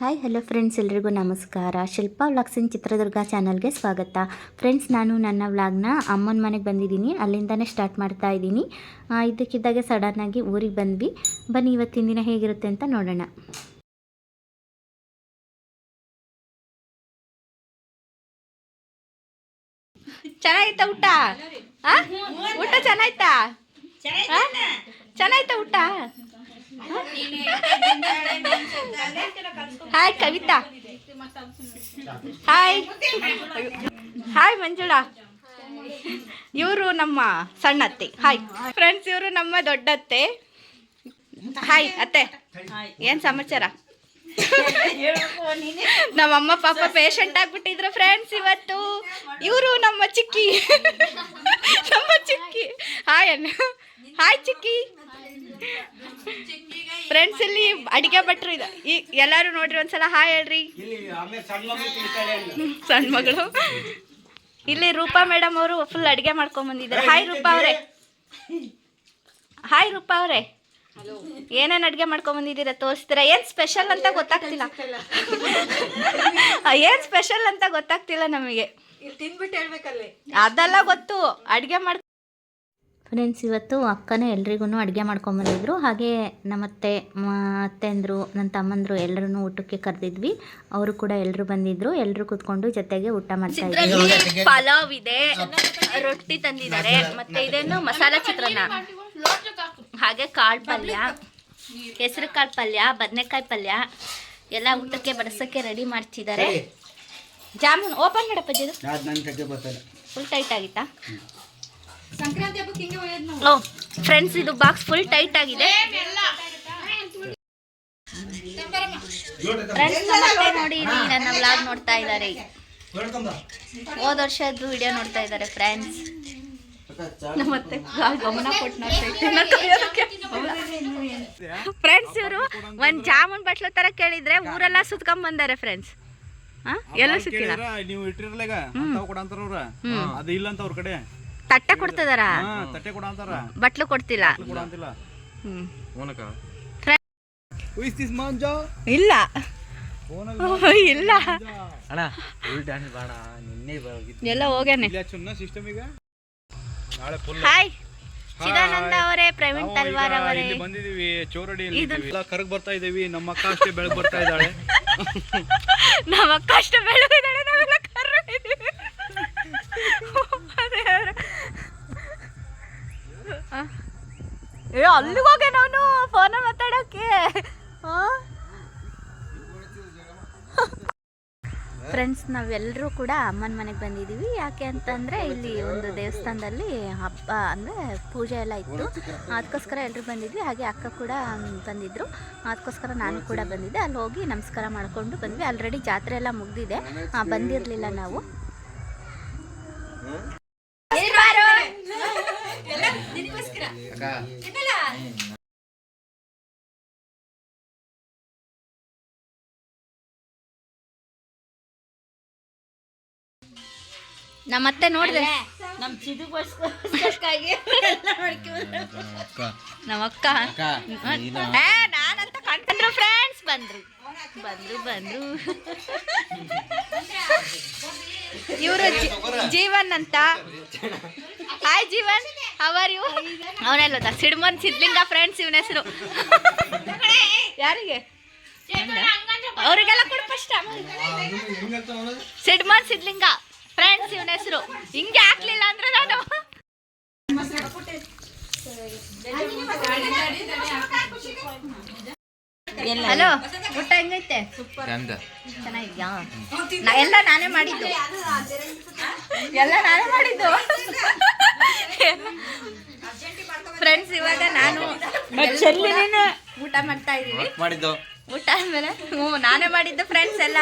Hi hello friends, ಎಲ್ರಿಗೂ ನಮಸ್ಕಾರ. Shilpa vlogs ಇನ್ ಚಿತ್ರದುರ್ಗ ಚಾನಲ್ಗೆ ಸ್ವಾಗತ. ಫ್ರೆಂಡ್ಸ್, ನಾನು ನನ್ನ ವ್ಲಾಗ್ನ ಅಮ್ಮನ ಮನೆಗೆ ಬಂದಿದ್ದೀನಿ. ಅಲ್ಲಿಂದನೇ ಸ್ಟಾರ್ಟ್ ಮಾಡ್ತಾ ಇದ್ದೀನಿ. ಇದಕ್ಕಿದ್ದಾಗೆ ಸಡನ್ನಾಗಿ ಊರಿಗೆ ಬಂದ್ವಿ. ಬನ್ನಿ ಇವತ್ತಿನ ದಿನ ಹೇಗಿರುತ್ತೆ ಅಂತ ನೋಡೋಣ. ಚೆನ್ನಾಗಿತ್ತಾ ಊಟ? ಊಟ ಚೆನ್ನಾಯ್ತಾ? ಚೆನ್ನಾಯ್ತಾ ಊಟ? Hi Kavita. Hi hi Manjula. ಇವರು ನಮ್ಮ ಸಣ್ಣತ್ತೆ. ಹಾಯ್ ಫ್ರೆಂಡ್ಸ್, ಇವರು ನಮ್ಮ ದೊಡ್ಡತ್ತೆ. ಹಾಯ್ ಅತ್ತೆ, ಏನ್ ಸಮಾಚಾರ? ನಮ್ಮಮ್ಮ ಪಾಪ ಪೇಷಂಟ್ ಆಗ್ಬಿಟ್ಟಿದ್ರು ಫ್ರೆಂಡ್ಸ್ ಇವತ್ತು. ಇವರು ನಮ್ಮ ಚಿಕ್ಕಿ. ಹಾಯ್ ಅಣ್ಣ. ಹಾಯ್ ಚಿಕ್ಕಿ. ಫ್ರೆಂಡ್ಸ್, ಇಲ್ಲಿ ಅಡಿಗೆ ಭಟ್ರು ಇದೆ. ಈ ಎಲ್ಲರೂ ನೋಡ್ರಿ ಒಂದ್ಸಲ ಹಾಯ್ ಹೇಳ್ರಿ. ಸಣ್ಣ ಮಗಳು. ಇಲ್ಲಿ ರೂಪಾ ಮೇಡಮ್ ಅವರು ಫುಲ್ ಅಡಿಗೆ ಮಾಡ್ಕೊಂಡ್ ಬಂದಿದ್ದಾರೆ. ಹಾಯ್ ರೂಪಾ ಅವರೇ. ಹಾಯ್ ರೂಪಾ ಅವರೇ, ಏನೇನು ಅಡುಗೆ ಮಾಡ್ಕೊಂಡ್ ಬಂದಿದ್ದೀರಾ ತೋರಿಸ್ತೀರಾ? ಏನು ಸ್ಪೆಷಲ್ ಅಂತ ಗೊತ್ತಾಗ್ತಿಲ್ಲ. ಏನು ಸ್ಪೆಷಲ್ ಅಂತ ಗೊತ್ತಾಗ್ತಿಲ್ಲ ನಮಗೆ. ಅದೆಲ್ಲ ಗೊತ್ತು, ಅಡುಗೆ ಮಾಡಿ. ಫ್ರೆಂಡ್ಸ್, ಇವತ್ತು ಅಕ್ಕನೇ ಎಲ್ರಿಗೂ ಅಡುಗೆ ಮಾಡ್ಕೊಂಬಂದಿದ್ರು. ಹಾಗೆ ನಮ್ಮತ್ತೆ ಅತ್ತೆಂದರು, ನನ್ನ ತಮ್ಮಂದರು ಎಲ್ಲರೂ ಊಟಕ್ಕೆ ಕರೆದಿದ್ವಿ. ಅವರು ಕೂಡ ಎಲ್ಲರೂ ಬಂದಿದ್ರು. ಎಲ್ಲರೂ ಕೂತ್ಕೊಂಡು ಜೊತೆಗೆ ಊಟ ಮಾಡ್ತಾ ಇದ್ವಿ. ಪಲಾವ್ ಇದೆ, ರೊಟ್ಟಿ ತಂದಿದ್ದಾರೆ, ಮತ್ತೆ ಇದೇನು ಮಸಾಲಾ ಚಿತ್ರಾನ್ನ, ಹಾಗೆ ಕಾಳು ಪಲ್ಯ, ಹೆಸರು ಕಾಳು ಪಲ್ಯ, ಬದನೆಕಾಯಿ ಪಲ್ಯ ಎಲ್ಲ ಊಟಕ್ಕೆ ಬಡಿಸೋಕ್ಕೆ ರೆಡಿ ಮಾಡ್ತಿದ್ದಾರೆ. ಜಾಮೂನ್ ಓಪನ್ ಮಾಡಪ್ಪ. ಫುಲ್ ಟೈಟ್ ಆಗಿತ್ತಾ? ಸಂಕ್ರಾಂತಿ ಹಬ್ಬಕ್ಕೆ ಹಿಂಗೆ ಹೋಯೋದು. ಓ ಫ್ರೆಂಡ್ಸ್, ಇದು ಬಾಕ್ಸ್ ಫುಲ್ ಟೈಟ್ ಆಗಿದೆ. ಫ್ರೆಂಡ್ಸ್, ನಮ್ಮತ್ತೆ ನೋಡಿ ನನ್ನ ವ್ಲಾಗ್ ನೋಡ್ತಾ ಇದ್ದಾರೆ. ಹೋದ ವರ್ಷದ್ದು ವಿಡಿಯೋ ನೋಡ್ತಾ ಇದ್ದಾರೆ ಫ್ರೆಂಡ್ಸ್. ನಮ್ಮತ್ತೆ ಗಮನ ಕೊಟ್ಟು ಫ್ರೆಂಡ್ಸ್, ಇವರು ಒಂದ್ ಜಾಮೂನ್ ಬಟ್ಲು ತರ ಕೇಳಿದ್ರೆ ಊರೆಲ್ಲ ಸುತ್ಕೊಂಡ್ ಬಂದಾರೆ ಫ್ರೆಂಡ್ಸ್. ಎಲ್ಲ ಸಿಕ್ಕಿಲ್ಲ. ನೀವು ಇಟ್ಟಿರಲ್ಲ ಅದು ಇಲ್ಲ ಅಂತ ಅವ್ರ ಕಡೆ ತಟ್ಟೆ ಕೊಡ್ತಿದಾರ, ಬಟ್ಲು ಕೊಡ್ತಿಲ್ಲ. ಇಲ್ಲ ಇಲ್ಲ ಎಲ್ಲ ಹೋಗ್ಯಾನೆ. ಹಾಯ್ ಚಿದಾನಂದ ಅವರೇ, ಪ್ರವೀಣ್ ತಲ್ವಾರ್ ಅವರೇ, ಬಂದಿದೀವಿ ಚೋರಡಿಯಲ್ಲಿ. ಕರಗ್ ಬರ್ತಾ ಇದೀವಿ. ನಮ್ಮ ಅಕ್ಕ ಅಷ್ಟೇ ಬೆಳಗ್ ಬರ್ತಾ ಇದ್ದಾಳೆ. ನಮ್ಮ ಅಕ್ಕ ಅಷ್ಟೇ ಬೆಳಗಿದ್ದಾಳೆ, ನಾವೆಲ್ಲ ಕರ್ರಿದ್ದೀವಿ. ಅಲ್ಲಿಗೆ ಹೋಗೆ ನಾನು ಫೋನ ಮಾತಾಡೋಕ್ಕೆ. ಫ್ರೆಂಡ್ಸ್, ನಾವೆಲ್ಲರೂ ಕೂಡ ಅಮ್ಮನ ಮನೆಗೆ ಬಂದಿದ್ದೀವಿ. ಯಾಕೆ ಅಂತಂದರೆ ಇಲ್ಲಿ ಒಂದು ದೇವಸ್ಥಾನದಲ್ಲಿ ಹಬ್ಬ ಅಂದರೆ ಪೂಜೆ ಎಲ್ಲ ಇತ್ತು. ಅದಕ್ಕೋಸ್ಕರ ಎಲ್ಲರೂ ಬಂದಿದ್ವಿ. ಹಾಗೆ ಅಕ್ಕ ಕೂಡ ಬಂದಿದ್ದರು. ಅದಕ್ಕೋಸ್ಕರ ನಾನು ಕೂಡ ಬಂದಿದ್ದೆ. ಅಲ್ಲಿ ಹೋಗಿ ನಮಸ್ಕಾರ ಮಾಡಿಕೊಂಡು ಬಂದ್ವಿ. ಆಲ್ರೆಡಿ ಜಾತ್ರೆ ಎಲ್ಲ ಮುಗಿದಿದೆ, ಬಂದಿರಲಿಲ್ಲ ನಾವು. ನಮ್ಮತ್ತೆ ನೋಡಿದೆ, ನಮ್ಮಕ್ಕ ನಾನಂತ ಕಂಡ್ರು. ಫ್ರೆಂಡ್ಸ್ ಬಂದ್ರು. ಇವರು ಜೀವನ್ ಅಂತ. Hi Jeevan, how are you? ಅವನೆಲ್ಲ ಸಿಡ್ಮನ್ ಸಿದ್ಲಿಂಗ ಫ್ರೆಂಡ್ಸ್, ಇವನ ಹೆಸರು. ಯಾರಿಗೆ? ಅವರಿಗೆಲ್ಲ ಕೊಡು ಫಸ್ಟ್. ಸಿಡ್ಮನ್ ಸಿದ್ಲಿಂಗ ಫ್ರೆಂಡ್ಸ್, ಇವನ ಹೆಸರು. ಹಿಂಗೆ ಹಾಕ್ಲಿಲ್ಲ ಅಂದ್ರೆ ನಾನು. ಹಲೋ, ಊಟ ಹೆಂಗೈತೆ? ಚೆನ್ನಾಗಿದ್ಯಾ? ಎಲ್ಲ ನಾನೇ ಮಾಡಿದ್ದು. ಫ್ರೆಂಡ್ಸ್, ಇವಾಗ ನಾನು ಊಟ ಮಾಡ್ತಾ ಇದೀವಿ. ಊಟ ಆದ್ಮೇಲೆ ನಾನೇ ಮಾಡಿದ್ದು ಫ್ರೆಂಡ್ಸ್ ಎಲ್ಲ.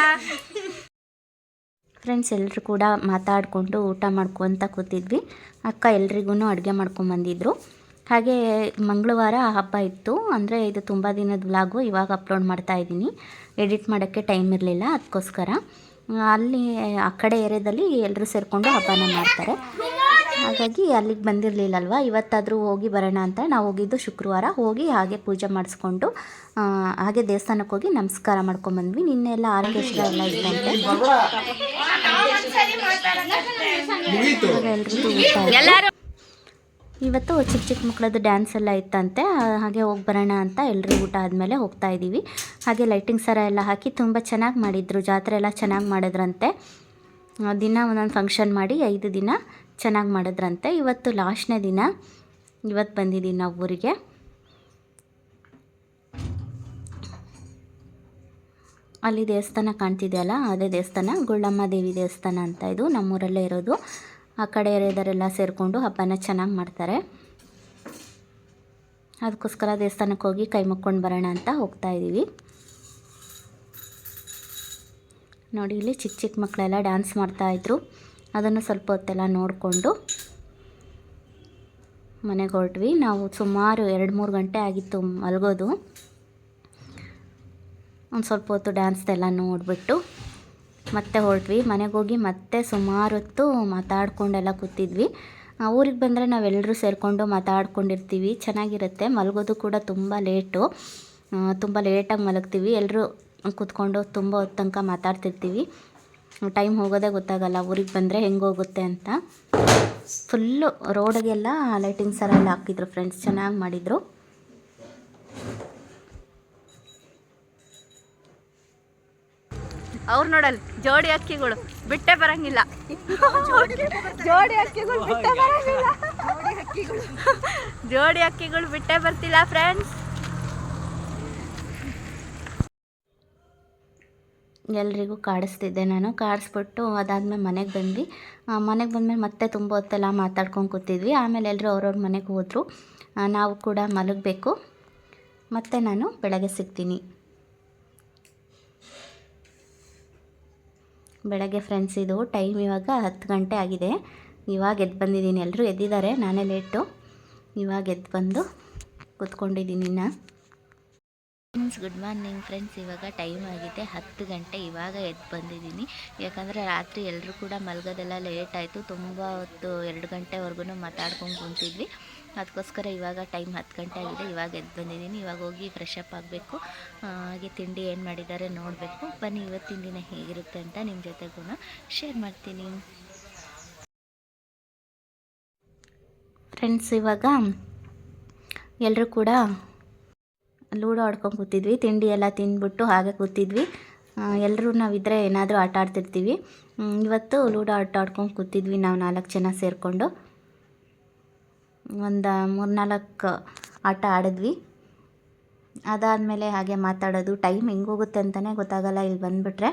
ಫ್ರೆಂಡ್ಸ್, ಎಲ್ಲರೂ ಕೂಡ ಮಾತಾಡಿಕೊಂಡು ಊಟ ಮಾಡ್ಕೊತ ಕೂತಿದ್ವಿ. ಅಕ್ಕ ಎಲ್ರಿಗೂ ಅಡುಗೆ ಮಾಡ್ಕೊಂಬಂದಿದ್ರು. ಹಾಗೆ ಮಂಗಳವಾರ ಹಬ್ಬ ಇತ್ತು, ಅಂದರೆ ಇದು ತುಂಬ ದಿನದ ವ್ಲಾಗು ಇವಾಗ ಅಪ್ಲೋಡ್ ಮಾಡ್ತಾ ಇದ್ದೀನಿ. ಎಡಿಟ್ ಮಾಡೋಕ್ಕೆ ಟೈಮ್ ಇರಲಿಲ್ಲ, ಅದಕ್ಕೋಸ್ಕರ. ಅಲ್ಲಿ ಆ ಕಡೆ ಏರಿಯಾದಲ್ಲಿ ಎಲ್ಲರೂ ಸೇರಿಕೊಂಡು ಹಬ್ಬನ ಮಾಡ್ತಾರೆ. ಹಾಗಾಗಿ ಅಲ್ಲಿಗೆ ಬಂದಿರಲಿಲ್ಲಲ್ವ, ಇವತ್ತಾದರೂ ಹೋಗಿ ಬರೋಣ ಅಂತ ನಾವು ಹೋಗಿದ್ದು ಶುಕ್ರವಾರ. ಹೋಗಿ ಹಾಗೆ ಪೂಜೆ ಮಾಡಿಸ್ಕೊಂಡು ಹಾಗೆ ದೇವಸ್ಥಾನಕ್ಕೆ ಹೋಗಿ ನಮಸ್ಕಾರ ಮಾಡ್ಕೊಂಬಂದ್ವಿ. ನಿನ್ನೆಲ್ಲ ಆರ್ಕೆಸ್ಟ್ರಾ ಎಲ್ಲ ಇತ್ತಂತೆ. ಇವತ್ತು ಚಿಕ್ಕ ಚಿಕ್ಕ ಮಕ್ಕಳದ್ದು ಡ್ಯಾನ್ಸ್ ಎಲ್ಲ ಇತ್ತಂತೆ, ಹಾಗೆ ಹೋಗಿ ಬರೋಣ ಅಂತ ಎಲ್ಲರೂ ಊಟ ಆದಮೇಲೆ ಹೋಗ್ತಾ ಇದ್ದೀವಿ. ಹಾಗೆ ಲೈಟಿಂಗ್ ಸರ ಎಲ್ಲ ಹಾಕಿ ತುಂಬ ಚೆನ್ನಾಗಿ ಮಾಡಿದರು, ಜಾತ್ರೆ ಎಲ್ಲ ಚೆನ್ನಾಗಿ ಮಾಡಿದ್ರಂತೆ. ದಿನ ಒಂದೊಂದು ಫಂಕ್ಷನ್ ಮಾಡಿ 5 ದಿನ ಚೆನ್ನಾಗಿ ಮಾಡಿದ್ರಂತೆ. ಇವತ್ತು ಲಾಸ್ಟ್ನೇ ದಿನ, ಇವತ್ತು ಬಂದಿದ್ದೀವಿ ನಾವು ಊರಿಗೆ. ಅಲ್ಲಿ ದೇವಸ್ಥಾನ ಕಾಣ್ತಿದೆಯಲ್ಲ, ಅದೇ ದೇವಸ್ಥಾನ, ಗುಳ್ಳಮ್ಮ ದೇವಿ ದೇವಸ್ಥಾನ ಅಂತ. ಇದು ನಮ್ಮೂರಲ್ಲೇ ಇರೋದು. ಆ ಕಡೆ ಏರಿಯಾದವರೆಲ್ಲ ಸೇರಿಕೊಂಡು ಹಬ್ಬನ ಚೆನ್ನಾಗಿ ಮಾಡ್ತಾರೆ. ಅದಕ್ಕೋಸ್ಕರ ದೇವಸ್ಥಾನಕ್ಕೆ ಹೋಗಿ ಕೈ ಮುಕ್ಕೊಂಡು ಬರೋಣ ಅಂತ ಹೋಗ್ತಾ ಇದ್ದೀವಿ. ನೋಡಿ, ಇಲ್ಲಿ ಚಿಕ್ಕ ಚಿಕ್ಕ ಮಕ್ಕಳೆಲ್ಲ ಡ್ಯಾನ್ಸ್ ಮಾಡ್ತಾಯಿದ್ರು. ಅದನ್ನು ಸ್ವಲ್ಪ ಹೊತ್ತೆಲ್ಲ ನೋಡಿಕೊಂಡು ಮನೆಗೆ ಹೊರಟ್ವಿ. ನಾವು ಸುಮಾರು 2-3 ಗಂಟೆ ಆಗಿತ್ತು ಮಲಗೋದು. ಒಂದು ಸ್ವಲ್ಪ ಹೊತ್ತು ಡ್ಯಾನ್ಸ್ದೆಲ್ಲ ನೋಡಿಬಿಟ್ಟು ಮತ್ತೆ ಹೊರಟ್ವಿ. ಮನೆಗೆ ಹೋಗಿ ಮತ್ತೆ ಸುಮಾರು ಹೊತ್ತು ಮಾತಾಡ್ಕೊಂಡೆಲ್ಲ ಕೂತಿದ್ವಿ. ಊರಿಗೆ ಬಂದರೆ ನಾವೆಲ್ಲರೂ ಸೇರಿಕೊಂಡು ಮಾತಾಡ್ಕೊಂಡಿರ್ತೀವಿ, ಚೆನ್ನಾಗಿರುತ್ತೆ. ಮಲಗೋದು ಕೂಡ ತುಂಬ ಲೇಟಾಗಿ ಮಲಗ್ತೀವಿ. ಎಲ್ಲರೂ ಕೂತ್ಕೊಂಡು ತುಂಬ ಹೊತ್ತು ತನಕ ಮಾತಾಡ್ತಿರ್ತೀವಿ. ಟೈಮ್ ಹೋಗೋದೇ ಗೊತ್ತಾಗಲ್ಲ ಊರಿಗೆ ಬಂದರೆ ಹೆಂಗೆ ಹೋಗುತ್ತೆ ಅಂತ. ಫುಲ್ಲು ರೋಡಿಗೆಲ್ಲ ಲೈಟಿಂಗ್ ಸರ ಎಲ್ಲ ಹಾಕಿದ್ರು ಫ್ರೆಂಡ್ಸ್, ಚೆನ್ನಾಗಿ ಮಾಡಿದರು. ಅವ್ರು ನೋಡಲ್ ಜೋಡಿ ಅಕ್ಕಿಗಳು ಬಿಟ್ಟೆ ಬರಂಗಿಲ್ಲ. ಜೋಡಿ ಅಕ್ಕಿಗಳು ಬಿಟ್ಟೆ ಬರ್ತಿಲ್ಲ ಫ್ರೆಂಡ್ಸ್. ಎಲ್ರಿಗೂ ಕಾಡಿಸ್ತಿದ್ದೆ ನಾನು. ಕಾಡಿಸ್ಬಿಟ್ಟು ಅದಾದಮೇಲೆ ಮನೆಗೆ ಬಂದ್ವಿ. ಮನೆಗೆ ಬಂದಮೇಲೆ ಮತ್ತೆ ತುಂಬ ಹೊತ್ತೆಲ್ಲ ಮಾತಾಡ್ಕೊಂಡು ಕೂತಿದ್ವಿ. ಆಮೇಲೆ ಎಲ್ಲರೂ ಅವ್ರವ್ರ ಮನೆಗೆ ಹೋದರು. ನಾವು ಕೂಡ ಮಲಗಬೇಕು. ಮತ್ತೆ ನಾನು ಬೆಳಗ್ಗೆ ಸಿಗ್ತೀನಿ. ಬೆಳಗ್ಗೆ ಫ್ರೆಂಡ್ಸ್, ಇದು ಟೈಮ್ ಇವಾಗ 10 ಗಂಟೆ ಆಗಿದೆ. ಇವಾಗ ಎದ್ದು ಬಂದಿದ್ದೀನಿ. ಎಲ್ಲರೂ ಎದ್ದಿದ್ದಾರೆ, ನಾನೇ ಲೇಟು. ಇವಾಗ ಎದ್ದು ಬಂದು ಕೂತ್ಕೊಂಡಿದ್ದೀನಿ ನಾನು. Good morning friends. ಇವಾಗ ಟೈಮ್ ಆಗಿದೆ 10 ಗಂಟೆ. ಇವಾಗ ಎದ್ದು ಬಂದಿದ್ದೀನಿ. ಯಾಕಂದರೆ ರಾತ್ರಿ ಎಲ್ಲರೂ ಕೂಡ ಮಲಗೋದೆಲ್ಲ ಲೇಟ್ ಆಯಿತು. ತುಂಬ ಹೊತ್ತು 2 ಗಂಟೆವರೆಗೂ ಮಾತಾಡ್ಕೊಂಡು ಕುಂತಿದ್ವಿ. ಅದಕ್ಕೋಸ್ಕರ ಇವಾಗ ಟೈಮ್ 10 ಗಂಟೆ ಆಗಿದೆ. ಇವಾಗ ಎದ್ದು ಬಂದಿದ್ದೀನಿ. ಇವಾಗ ಹೋಗಿ ಫ್ರೆಶ್ ಅಪ್ ಆಗಬೇಕು. ಹಾಗೆ ತಿಂಡಿ ಏನು ಮಾಡಿದ್ದಾರೆ ನೋಡಬೇಕು. ಬನ್ನಿ ಇವತ್ತಿನ ದಿನ ಹೇಗಿರುತ್ತೆ ಅಂತ ನಿಮ್ಮ ಜೊತೆಗೂ ಶೇರ್ ಮಾಡ್ತೀನಿ ಫ್ರೆಂಡ್ಸ್. ಇವಾಗ ಎಲ್ಲರೂ ಕೂಡ ಲೂಡೋ ಆಡ್ಕೊಂಡು ಕೂತಿದ್ವಿ. ತಿಂಡಿ ಎಲ್ಲ ತಿಂದ್ಬಿಟ್ಟು ಹಾಗೆ ಕೂತಿದ್ವಿ. ಎಲ್ಲರೂ ನಾವಿದ್ದರೆ ಏನಾದರೂ ಆಟ ಆಡ್ತಿರ್ತೀವಿ. ಇವತ್ತು ಲೂಡೋ ಆಟ ಆಡ್ಕೊಂಡು ಕೂತಿದ್ವಿ ನಾವು 4 ಜನ ಸೇರಿಕೊಂಡು. ಒಂದು 3-4 ಆಟ ಆಡಿದ್ವಿ. ಅದಾದಮೇಲೆ ಹಾಗೆ ಮಾತಾಡೋದು. ಟೈಮ್ ಹೆಂಗೆ ಹೋಗುತ್ತೆ ಅಂತಲೇ ಗೊತ್ತಾಗಲ್ಲ ಇಲ್ಲಿ ಬಂದುಬಿಟ್ರೆ.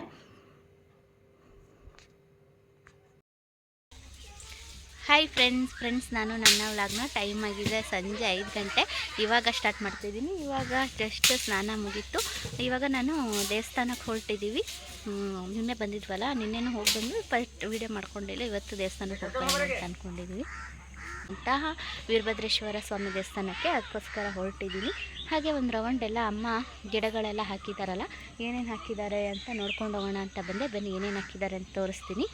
ಹಾಯ್ ಫ್ರೆಂಡ್ಸ್, ನಾನು ನನ್ನ ವ್ಲಾಗ್ನ ಟೈಮ್ ಆಗಿದೆ ಸಂಜೆ 5 ಗಂಟೆ. ಇವಾಗ ಸ್ಟಾರ್ಟ್ ಮಾಡ್ತಿದ್ದೀನಿ. ಇವಾಗ ಜಸ್ಟ್ ಸ್ನಾನ ಮುಗೀತು. ಇವಾಗ ನಾನು ದೇವಸ್ಥಾನಕ್ಕೆ ಹೊರಟಿದ್ದೀವಿ. ನಿನ್ನೆ ಬಂದಿದ್ವಲ್ಲ, ನಿನ್ನೆನೂ ಹೋಗಿ ಬಂದು ಫಸ್ಟ್ ವೀಡಿಯೋ ಮಾಡ್ಕೊಂಡಿಲ್ಲ. ಇವತ್ತು ದೇವಸ್ಥಾನಕ್ಕೆ ಹೋಗ್ಬೋದು ಅಂತ ಅಂದ್ಕೊಂಡಿದ್ವಿ. ಅಂತಹ ವೀರಭದ್ರೇಶ್ವರ ಸ್ವಾಮಿ ದೇವಸ್ಥಾನಕ್ಕೆ, ಅದಕ್ಕೋಸ್ಕರ ಹೊರಟಿದ್ದೀನಿ. ಹಾಗೆ ಒಂದು ರೌಂಡ್ ಎಲ್ಲ ಅಮ್ಮ ಗಿಡಗಳೆಲ್ಲ ಹಾಕಿದ್ದಾರಲ್ಲ, ಏನೇನು ಹಾಕಿದ್ದಾರೆ ಅಂತ ನೋಡ್ಕೊಂಡು ಹೋಗೋಣ ಅಂತ ಬಂದೆ. ಬನ್ನಿ ಏನೇನು ಹಾಕಿದ್ದಾರೆ ಅಂತ ತೋರಿಸ್ತೀನಿ.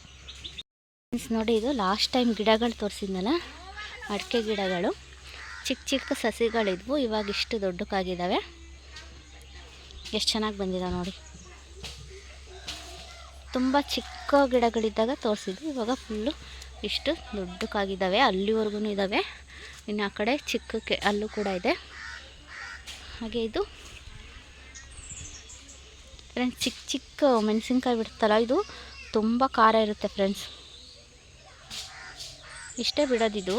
ನೋಡಿ, ಇದು ಲಾಸ್ಟ್ ಟೈಮ್ ಗಿಡಗಳು ತೋರಿಸಿದ್ನಲ್ಲ, ಅಡಿಕೆ ಗಿಡಗಳು. ಚಿಕ್ಕ ಚಿಕ್ಕ ಸಸಿಗಳಿದ್ವು, ಇವಾಗ ಇಷ್ಟು ದೊಡ್ಡಕ್ಕಾಗಿದ್ದಾವೆ. ಎಷ್ಟು ಚೆನ್ನಾಗಿ ಬಂದಿದ್ದಾವೆ ನೋಡಿ. ತುಂಬ ಚಿಕ್ಕ ಗಿಡಗಳಿದ್ದಾಗ ತೋರಿಸಿದ್ವು, ಇವಾಗ ಫುಲ್ಲು ಇಷ್ಟು ದೊಡ್ಡಕ್ಕಾಗಿದ್ದಾವೆ. ಅಲ್ಲಿವರೆಗೂ ಇದ್ದಾವೆ. ಇನ್ನು ಆ ಕಡೆ ಚಿಕ್ಕಕ್ಕೆ ಅಲ್ಲೂ ಕೂಡ ಇದೆ. ಹಾಗೆ ಇದು ಫ್ರೆಂಡ್ಸ್ ಚಿಕ್ಕ ಚಿಕ್ಕ ಮೆಣಸಿನ್ಕಾಯಿ ಬಿಡ್ತಲ್ಲ, ಇದು ತುಂಬ ಖಾರ ಇರುತ್ತೆ ಫ್ರೆಂಡ್ಸ್. ಇಷ್ಟೇ ಬಿಡೋದಿದು,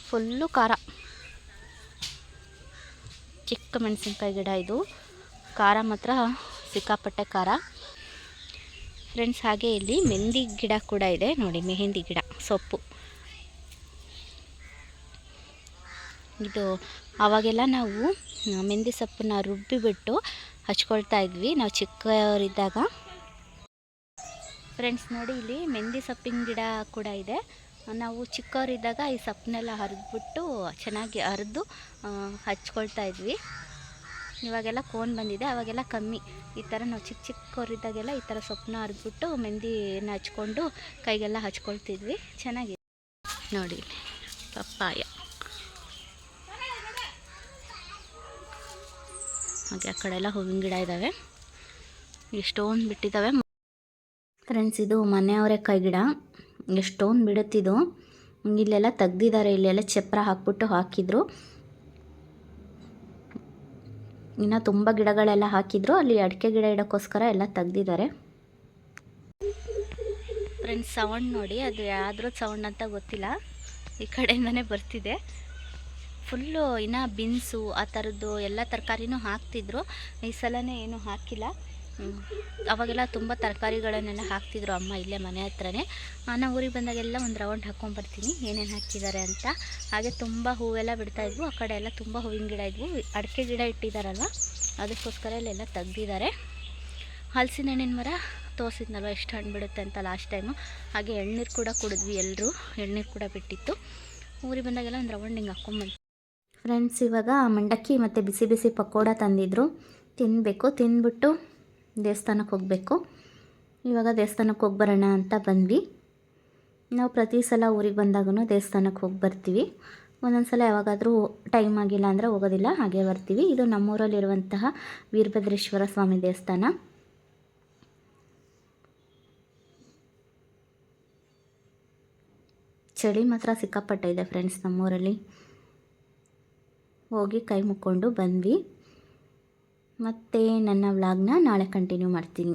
ಫುಲ್ಲು ಖಾರ. ಚಿಕ್ಕ ಮೆಣಸಿನ್ಕಾಯಿ ಗಿಡ ಇದು. ಖಾರ ಮಾತ್ರ ಸಿಕ್ಕಾಪಟ್ಟೆ ಖಾರ ಫ್ರೆಂಡ್ಸ್. ಹಾಗೆ ಇಲ್ಲಿ ಮೆಹಂದಿ ಗಿಡ ಕೂಡ ಇದೆ ನೋಡಿ, ಮೆಹಂದಿ ಗಿಡ ಸೊಪ್ಪು. ಇದು ಆವಾಗೆಲ್ಲ ನಾವು ಮೆಹಂದಿ ಸೊಪ್ಪನ್ನ ರುಬ್ಬಿಬಿಟ್ಟು ಹಚ್ಕೊಳ್ತಾ ಇದ್ವಿ ನಾವು ಚಿಕ್ಕವರಿದ್ದಾಗ. ಫ್ರೆಂಡ್ಸ್ ನೋಡಿ, ಇಲ್ಲಿ ಮೆಹಂದಿ ಸೊಪ್ಪಿನ ಗಿಡ ಕೂಡ ಇದೆ. ನಾವು ಚಿಕ್ಕವರಿದ್ದಾಗ ಈ ಸೊಪ್ಪನ್ನೆಲ್ಲ ಹರಿದ್ಬಿಟ್ಟು ಚೆನ್ನಾಗಿ ಹರಿದು ಹಚ್ಕೊಳ್ತಾ ಇದ್ವಿ. ಇವಾಗೆಲ್ಲ ಕೋನ್ ಬಂದಿದೆ, ಅವಾಗೆಲ್ಲ ಕಮ್ಮಿ. ಈ ಥರ ನಾವು ಚಿಕ್ಕವರಿದ್ದಾಗೆಲ್ಲ ಈ ಥರ ಸೊಪ್ಪನ್ನ ಹರಿದ್ಬಿಟ್ಟು ಮೆಹಂದಿನ ಹಚ್ಕೊಂಡು ಕೈಗೆಲ್ಲ ಹಚ್ಕೊಳ್ತಿದ್ವಿ. ಚೆನ್ನಾಗಿದೆ ನೋಡಿ. ಪಪ್ಪಾಯ. ಹಾಗೆ ಆ ಕಡೆ ಎಲ್ಲ ಹೂವಿನ ಗಿಡ ಇದ್ದಾವೆ, ಎಷ್ಟೊಂದು ಬಿಟ್ಟಿದ್ದಾವೆ ಫ್ರೆಂಡ್ಸ್. ಇದು ಮನೆ ಅವರೆಕಾಯಿ ಗಿಡ, ಎಷ್ಟೊಂದು ಬಿಡುತ್ತಿದ್ದು. ಇಲ್ಲೆಲ್ಲ ತೆಗ್ದಿದ್ದಾರೆ, ಇಲ್ಲೆಲ್ಲ ಚಪ್ರ ಹಾಕ್ಬಿಟ್ಟು ಹಾಕಿದ್ರು. ಇನ್ನು ತುಂಬ ಗಿಡಗಳೆಲ್ಲ ಹಾಕಿದ್ರು, ಅಲ್ಲಿ ಅಡಿಕೆ ಗಿಡ ಇಡೋಕ್ಕೋಸ್ಕರ ಎಲ್ಲ ತೆಗ್ದಿದ್ದಾರೆ ಫ್ರೆಂಡ್ಸ್. ಸೌಂಡ್ ನೋಡಿ, ಅದು ಯಾವ್ದ್ರ ಸೌಂಡ್ ಅಂತ ಗೊತ್ತಿಲ್ಲ, ಈ ಕಡೆಯಿಂದನೇ ಬರ್ತಿದೆ. ಫುಲ್ಲು ಇನ್ನು ಬೀನ್ಸು ಆ ಥರದ್ದು ಎಲ್ಲ ತರಕಾರಿನೂ ಹಾಕ್ತಿದ್ರು. ಈ ಸಲನೇ ಏನೂ ಹಾಕಿಲ್ಲ. ಅವಾಗೆಲ್ಲ ತುಂಬ ತರಕಾರಿಗಳನ್ನೆಲ್ಲ ಹಾಕ್ತಿದ್ರು ಅಮ್ಮ ಇಲ್ಲೇ ಮನೆ ಹತ್ರನೇ. ನಾವು ಊರಿಗೆ ಬಂದಾಗೆಲ್ಲ ಒಂದು ರೌಂಡ್ ಹಾಕ್ಕೊಂಬರ್ತೀನಿ ಏನೇನು ಹಾಕಿದ್ದಾರೆ ಅಂತ. ಹಾಗೆ ತುಂಬ ಹೂವೆಲ್ಲ ಬಿಡ್ತಾಯಿದ್ವು, ಆ ಕಡೆ ಎಲ್ಲ ತುಂಬ ಹೂವಿನ ಗಿಡ ಇದ್ವು. ಅಡಿಕೆ ಗಿಡ ಇಟ್ಟಿದ್ದಾರಲ್ವ, ಅದಕ್ಕೋಸ್ಕರ ಇಲ್ಲೆಲ್ಲ ತೆಗ್ದಿದ್ದಾರೆ. ಹಲಸಿನ ಹಣ್ಣಿನ ಮರ ತೋರಿಸಿದ್ನಲ್ವ ಎಷ್ಟು ಹಣ್ಣು ಬಿಡುತ್ತೆ ಅಂತ ಲಾಸ್ಟ್ ಟೈಮು. ಹಾಗೆ ಎಳ್ನೀರು ಕೂಡ ಕುಡಿದ್ವಿ ಎಲ್ಲರೂ, ಎಳ್ನೀರು ಕೂಡ ಬಿಟ್ಟಿತ್ತು. ಊರಿಗೆ ಬಂದಾಗೆಲ್ಲ ಒಂದು ರೌಂಡ್ ಹಿಂಗೆ ಹಾಕ್ಕೊಂಬಂದು ಫ್ರೆಂಡ್ಸ್. ಇವಾಗ ಮಂಡಕ್ಕಿ ಮತ್ತು ಬಿಸಿ ಬಿಸಿ ಪಕೋಡ ತಂದಿದ್ರು, ತಿನ್ನಬೇಕು. ತಿಂದ್ಬಿಟ್ಟು ದೇವಸ್ಥಾನಕ್ಕೆ ಹೋಗಬೇಕು. ಇವಾಗ ದೇವಸ್ಥಾನಕ್ಕೆ ಹೋಗಿ ಬರೋಣ ಅಂತ ಬಂದ್ವಿ. ನಾವು ಪ್ರತಿ ಸಲ ಊರಿಗೆ ಬಂದಾಗೂ ದೇವಸ್ಥಾನಕ್ಕೆ ಹೋಗಿ ಬರ್ತೀವಿ. ಒಂದೊಂದು ಸಲ ಯಾವಾಗಾದರೂ ಟೈಮ್ ಆಗಿಲ್ಲ ಅಂದರೆ ಹೋಗೋದಿಲ್ಲ, ಹಾಗೆ ಬರ್ತೀವಿ. ಇದು ನಮ್ಮೂರಲ್ಲಿರುವಂತಹ ವೀರಭದ್ರೇಶ್ವರ ಸ್ವಾಮಿ ದೇವಸ್ಥಾನ. ಚಳಿ ಮಾತ್ರ ಸಿಕ್ಕಾಪಟ್ಟೆ ಇದೆ ಫ್ರೆಂಡ್ಸ್ ನಮ್ಮೂರಲ್ಲಿ. ಹೋಗಿ ಕೈ ಮುಕ್ಕೊಂಡು ಬಂದ್ವಿ. ಮತ್ತು ನನ್ನ ವ್ಲಾಗ್ನ ನಾಳೆ ಕಂಟಿನ್ಯೂ ಮಾಡ್ತೀನಿ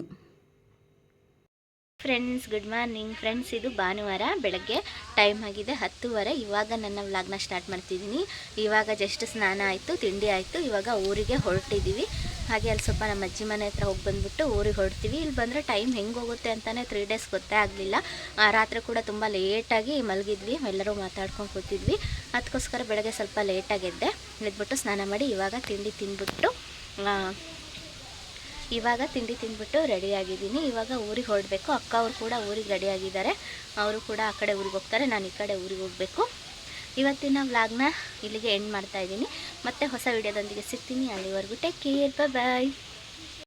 ಫ್ರೆಂಡ್ಸ್. Good morning friends. ಇದು ಭಾನುವಾರ ಬೆಳಗ್ಗೆ, ಟೈಮ್ ಆಗಿದೆ 10:30. ಇವಾಗ ನನ್ನ ವ್ಲಾಗ್ನ ಸ್ಟಾರ್ಟ್ ಮಾಡ್ತಿದ್ದೀನಿ. ಇವಾಗ ಜಸ್ಟ್ ಸ್ನಾನ ಆಯಿತು, ತಿಂಡಿ ಆಯಿತು. ಇವಾಗ ಊರಿಗೆ ಹೊರಟಿದ್ದೀವಿ. ಹಾಗೆ ಅಲ್ಲಿ ಸ್ವಲ್ಪ ನಮ್ಮ ಅಜ್ಜಿ ಮನೆ ಹತ್ರ ಹೋಗಿ ಬಂದುಬಿಟ್ಟು ಊರಿಗೆ ಹೊರಡ್ತೀವಿ. ಇಲ್ಲಿ ಬಂದರೆ ಟೈಮ್ ಹೆಂಗೆ ಹೋಗುತ್ತೆ ಅಂತಲೇ 3 ಡೇಸ್ ಗೊತ್ತೇ ಆಗಲಿಲ್ಲ. ರಾತ್ರಿ ಕೂಡ ತುಂಬ ಲೇಟಾಗಿ ಮಲಗಿದ್ವಿ, ಎಲ್ಲರೂ ಮಾತಾಡ್ಕೊಂಡು ಕೂತಿದ್ವಿ. ಅದಕ್ಕೋಸ್ಕರ ಬೆಳಗ್ಗೆ ಸ್ವಲ್ಪ ಲೇಟಾಗಿ ಎದ್ಬಿಟ್ಟು ಸ್ನಾನ ಮಾಡಿ ಇವಾಗ ತಿಂಡಿ ತಿಂದ್ಬಿಟ್ಟು ರೆಡಿಯಾಗಿದ್ದೀನಿ. ಇವಾಗ ಊರಿಗೆ ಹೊರಡಬೇಕು. ಅಕ್ಕ ಅವರು ಕೂಡ ಊರಿಗೆ ರೆಡಿಯಾಗಿದ್ದಾರೆ, ಅವರು ಕೂಡ ಆ ಕಡೆ ಊರಿಗೆ ಹೋಗ್ತಾರೆ, ನಾನು ಈ ಕಡೆ ಊರಿಗೆ ಹೋಗಬೇಕು. ಇವತ್ತಿನ ವ್ಲಾಗ್ನ ಇಲ್ಲಿಗೆ ಎಂಡ್ ಮಾಡ್ತಾಯಿದ್ದೀನಿ. ಮತ್ತೆ ಹೊಸ ವಿಡಿಯೋದೊಂದಿಗೆ ಸಿಗ್ತೀನಿ. ಅಲ್ಲಿವರೆಗೂ ಟೇಕ್ ಕೇರ್, ಬಾಯ್.